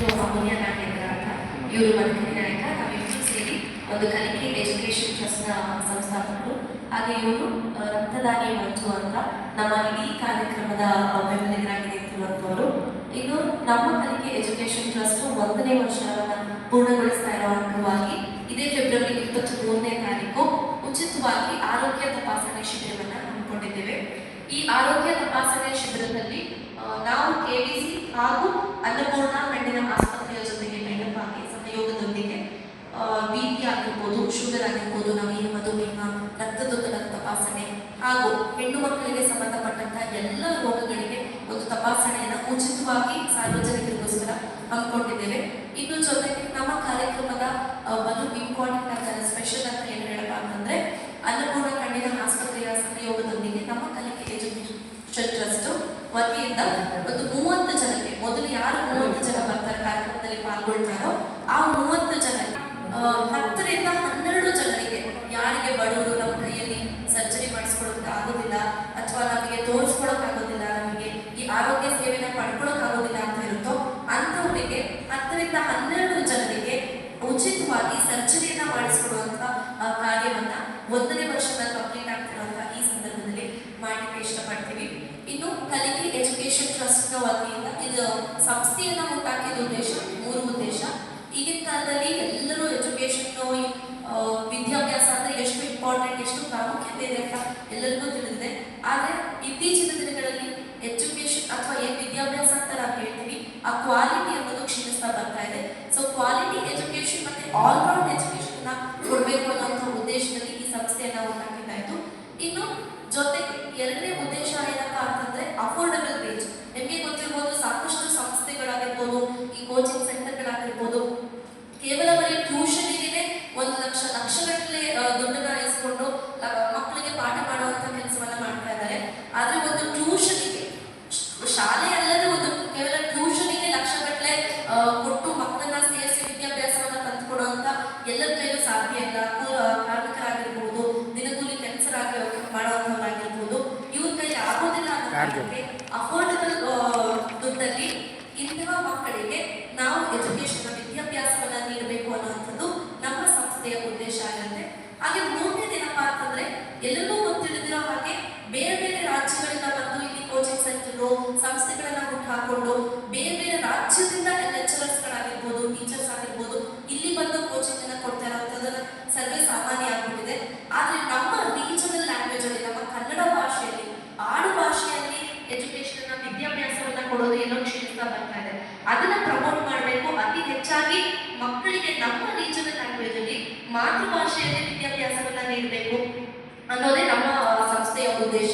ಮತ್ತು ಅಮೂಲ್ಯ ನಾಗೇಂದ್ರ ಅಂತ ಇವರು ಮಧುಗಿರಿ ನಾಯಕ. ನಾವಿಬ್ಬರು ಸೇರಿ ಒಂದು ಕಲಿಕೆ ಎಜುಕೇಶನ್ ಟ್ರಸ್ಟ್ನ ಸಂಸ್ಥಾಪಕರು. ಹಾಗೆ ಇವರು ರಕ್ತದಾನಿ ಮಂಜು ಅಂತ ನಮ್ಮ ಇಡೀ ಕಾರ್ಯಕ್ರಮದ ಬೆಂಬಲಿಗರಾಗಿ ನಿಂತಿರುವಂಥವರು. ಇನ್ನು ನಮ್ಮ ಕಲಿಕೆ ಎಜುಕೇಶನ್ ಟ್ರಸ್ಟ್ 1ನೇ ವರ್ಷವನ್ನು ಪೂರ್ಣಗೊಳಿಸ್ತಾ ಇರೋ ಅಂಗವಾಗಿ ಇದೇ ಫೆಬ್ರವರಿ 23ನೇ ತಾರೀಕು ಉಚಿತವಾಗಿ ಆರೋಗ್ಯ ತಪಾಸಣೆ ಶಿಬಿರವನ್ನು ಹಮ್ಮಿಕೊಂಡಿದ್ದೇವೆ. ಈ ಆರೋಗ್ಯ ತಪಾಸಣೆ ಶಿಬಿರದಲ್ಲಿ ನಾವು ಕೆವಿಸಿ ಹಾಗೂ ಅನ್ನಪೂರ್ಣ ಕಣ್ಣಿನ ಆಸ್ಪತ್ರೆಯ ಜೊತೆಗೆ ಮೇಡಮ್ ಆಗಿ ಸಹಯೋಗದೊಂದಿಗೆ BP ಆಗಿರ್ಬೋದು, ಶುಗರ್ ಆಗಿರ್ಬೋದು, ನವೀನ ಮಧುಮೇಹ, ರಕ್ತದೊತ್ತಡ ತಪಾಸಣೆ ಹಾಗೂ ಹೆಣ್ಣು ಮಕ್ಕಳಿಗೆ ಸಂಬಂಧಪಟ್ಟಂತಹ ಎಲ್ಲ ರೋಗಗಳಿಗೆ ಒಂದು ತಪಾಸಣೆಯನ್ನು ಉಚಿತವಾಗಿ ಸಾರ್ವಜನಿಕರಿಗೋಸ್ಕರ ಹಮ್ಮಿಕೊಂಡಿದ್ದೇವೆ. ಇನ್ನು ಜೊತೆಗೆ ನಮ್ಮ ಕಾರ್ಯಕ್ರಮದ ಒಂದು ಇಂಪಾರ್ಟೆಂಟ್ ಅಂತ ಸ್ಪೆಷಲ್ ಅಂತ ಏನು ಹೇಳಪ್ಪ ಅಂತಂದ್ರೆ ಅನ್ನಪೂರ್ಣ ಕಣ್ಣಿನ ಆಸ್ಪತ್ರೆಯ ಸಹಯೋಗದೊಂದಿಗೆ ನಮ್ಮ ಕಲಿಕೆ ಎಜುಕೇಶನ್ ಟ್ರಸ್ಟ್ ವತಿಯಿಂದ ಒಂದು 30 ಜನಕ್ಕೆ, ಮೊದಲು ಯಾರು 30 ಜನ ಬರ್ತಾರೆ ಕಾರ್ಯಕ್ರಮದಲ್ಲಿ ಪಾಲ್ಗೊಳ್ತಾರೋ ಆ 30 ಜನ 10ರಿಂದ 12 ಜನರಿಗೆ, ಯಾರಿಗೆ ಬಡವರು ನಮ್ಮ ಕೈಯಲ್ಲಿ ಸರ್ಜರಿ ಮಾಡಿಸ್ಕೊಳಕ್ಕೆ ಆಗೋದಿಲ್ಲ ಅಥವಾ ನಮಗೆ ತೋರಿಸ್ಕೊಳಕ್ ಆಗೋದಿಲ್ಲ, ನಮಗೆ ಈ ಆರೋಗ್ಯ ಸೇವೆನ ಪಡ್ಕೊಳಕ್ ಆಗೋದಿಲ್ಲ ಅಂತ ಇರುತ್ತೋ ಅಂಥವರಿಗೆ 10ರಿಂದ 12 ಜನರಿಗೆ ಉಚಿತವಾಗಿ ಸರ್ಜರಿಯನ್ನ ಮಾಡಿಸ್ಕೊಡುವಂತ ಕಾರ್ಯವನ್ನ 1ನೇ ವರ್ಷದ ಕಂಪ್ಲೀಟ್ ಆಗ್ತಿರುವಂತಹ ಈ ಸಂದರ್ಭದಲ್ಲಿ ಮಾಡಲಿಕ್ಕೆ ಇಷ್ಟಪಡ್ತೀವಿ. ಇನ್ನು ಕಲಿಕೆ ಎಜುಕೇಶನ್ ಟ್ರಸ್ಟ್ ವತಿಯಿಂದ ಇದು ಸಂಸ್ಥೆಯನ್ನ ಹುಟ್ಟಾಕಿದ ಉದ್ದೇಶ 3 ಉದ್ದೇಶ. ಈಗಿನ ಕಾಲದಲ್ಲಿ ಎಲ್ಲರೂ ಎಜುಕೇಶನ್ ವಿದ್ಯಾಭ್ಯಾಸ ಅಂದ್ರೆ ಎಷ್ಟು ಇಂಪಾರ್ಟೆಂಟ್, ಎಷ್ಟು ಪ್ರಾಮುಖ್ಯತೆ ಇದೆ ಅಂತ ಎಲ್ಲರಿಗೂ ತಿಳಿದಿದೆ. ಆದ್ರೆ ಇತ್ತೀಚಿನ ದಿನಗಳಲ್ಲಿ ಎಜುಕೇಶನ್ ಅಥವಾ ಏನ್ ವಿದ್ಯಾಭ್ಯಾಸ ಅಂತ ನಾವು ಹೇಳ್ತೀವಿ ಆ ಕ್ವಾಲಿಟಿ ಅನ್ನೋದು ಕ್ಷೀಣಿಸ್ತಾ ಬರ್ತಾ ಇದೆ. ಸೊ ಕ್ವಾಲಿಟಿ ಎಜುಕೇಶನ್ ಮತ್ತೆ ಆಲ್ ರೌಂಡ್ ಎಜುಕೇಶನ್ ನ ಕೊಡಬೇಕು ಅನ್ನೋ ಉದ್ದೇಶದಲ್ಲಿ ಈ ಸಂಸ್ಥೆಯನ್ನ ಹುಟ್ಟಾಕಿದ್ದಾಯ್ತು. ಇನ್ನು ಜೊತೆಗೆ 2ನೇ ಉದ್ದೇಶ ಏನಪ್ಪಾ ಅಂತಂದ್ರೆ ಅಫೋರ್ಡಬಲ್ ರೇಂಜ್. ನಿಮಗೆ ಗೊತ್ತಿರ್ಬೋದು, ಸಾಕಷ್ಟು ಸಂಸ್ಥೆಗಳಾಗಿರ್ಬೋದು, ಈ ಕೋಚಿಂಗ್ ಸೆಂಟರ್ಗಳಾಗಿರ್ಬೋದು, ಕೇವಲ ಬರೀ ಟ್ಯೂಷನ್ಗೆ 1 ಲಕ್ಷಗಟ್ಟಲೆ ದುಡ್ಡನ್ನ ಇಸ್ಕೊಂಡು ಮಕ್ಕಳಿಗೆ ಪಾಠ ಮಾಡುವಂತ ಕೆಲಸವನ್ನ ಮಾಡ್ತಾ ಇದ್ದಾರೆ. ಆದ್ರೆ ಒಂದು ಟ್ಯೂಷನ್ಗೆ, ಶಾಲೆ ಅಲ್ಲದೆ ಒಂದು ಕೇವಲ ಟ್ಯೂಷನ್ಗೆ ಲಕ್ಷಗಟ್ಟಲೆ ಕೊಟ್ಟು ಮಕ್ಕಳನ್ನ ಸೇರಿಸಿ ವಿದ್ಯಾಭ್ಯಾಸವನ್ನ ತಂದುಕೊಡುವಂತ ಎಲ್ಲರ ಕೈಲೂ ಸಾಧ್ಯ ಇಲ್ಲ. ಕಾರ್ಮಿಕರಾಗಿರ್ಬೋದು, ದಿನಗೂಲಿ ಕೆಲಸರಾಗಿ ಮಾಡುವಂತವರಾಗಿರ್ಬೋದು, ಇವ್ರ ಕೈಲಿ ಆಗೋದಿಲ್ಲ ಅನ್ನೋದಕ್ಕೆ ಅಫೋರ್ಡಬಲ್ ದುಡ್ಡಲ್ಲಿ ಇಂತಹ ಮಕ್ಕಳಿಗೆ ನಾವು ಎಜುಕೇಶನ್ ವಿದ್ಯಾಭ್ಯಾಸವನ್ನ ನೀಡಬೇಕು ಅನ್ನುವಂಥದ್ದು ನಮ್ಮ ಸಂಸ್ಥೆಯ ಉದ್ದೇಶ ಆಗುತ್ತೆ. ಹಾಗೆ 3ನೇದು ಏನಪ್ಪಾ ಅಂತಂದ್ರೆ ಎಲ್ಲರಿಗೂ ಗೊತ್ತಿಳಿದಿರೋ ಹಾಗೆ ಬೇರೆ ಬೇರೆ ರಾಜ್ಯಗಳಿಂದ ಬಂದು ಇಲ್ಲಿ ಕೋಚಿಂಗ್ ಸೆಂಟರ್ ಸಂಸ್ಥೆಗಳನ್ನ ಹುಟ್ಟು ಹಾಕೊಂಡು ಬೇರೆ ಬೇರೆ ರಾಜ್ಯದಿಂದ ಲೆಕ್ಚರರ್ಸ್ಗಳಾಗಿರ್ಬೋದು, ಟೀಚರ್ಸ್ ಆಗಿರ್ಬೋದು ಇಲ್ಲಿ ಬಂದು ಕೋಚಿಂಗ್ ಅನ್ನ ಕೊಡ್ತಾ ಇರೋಂಥದ್ದು ಸರ್ವೇ ಸಾಮಾನ್ಯ ಆಗ್ಬಿಟ್ಟಿದೆ. ಆದ್ರೆ ನಮ್ಮ ರೀಜನಲ್ ಲ್ಯಾಂಗ್ವೇಜ್ ಅಲ್ಲಿ, ನಮ್ಮ ಕನ್ನಡ ಭಾಷೆಯಲ್ಲಿ, ಆಡು ಭಾಷೆಯಲ್ಲಿ ಎಜುಕೇಶನ್ ವಿದ್ಯಾಭ್ಯಾಸವನ್ನ ಕೊಡೋದು ಏನೋ ಕ್ಷೀಣಿಸ್ತಾ ಬರ್ತಾ ಇದೆ. ಅದನ್ನ ಪ್ರಮೋಟ್ ಮಾಡಬೇಕು. ಅತಿ ಹೆಚ್ಚಾಗಿ ಮಕ್ಕಳಿಗೆ ನಮ್ಮ ರೀಜನಲ್ ಲ್ಯಾಂಗ್ವೇಜ್ ಅಲ್ಲಿ ಮಾತೃಭಾಷೆಯಲ್ಲಿ ವಿದ್ಯಾಭ್ಯಾಸವನ್ನ ನೀಡಬೇಕು ಅನ್ನೋದೇ ನಮ್ಮ ಸಂಸ್ಥೆಯ ಉದ್ದೇಶ.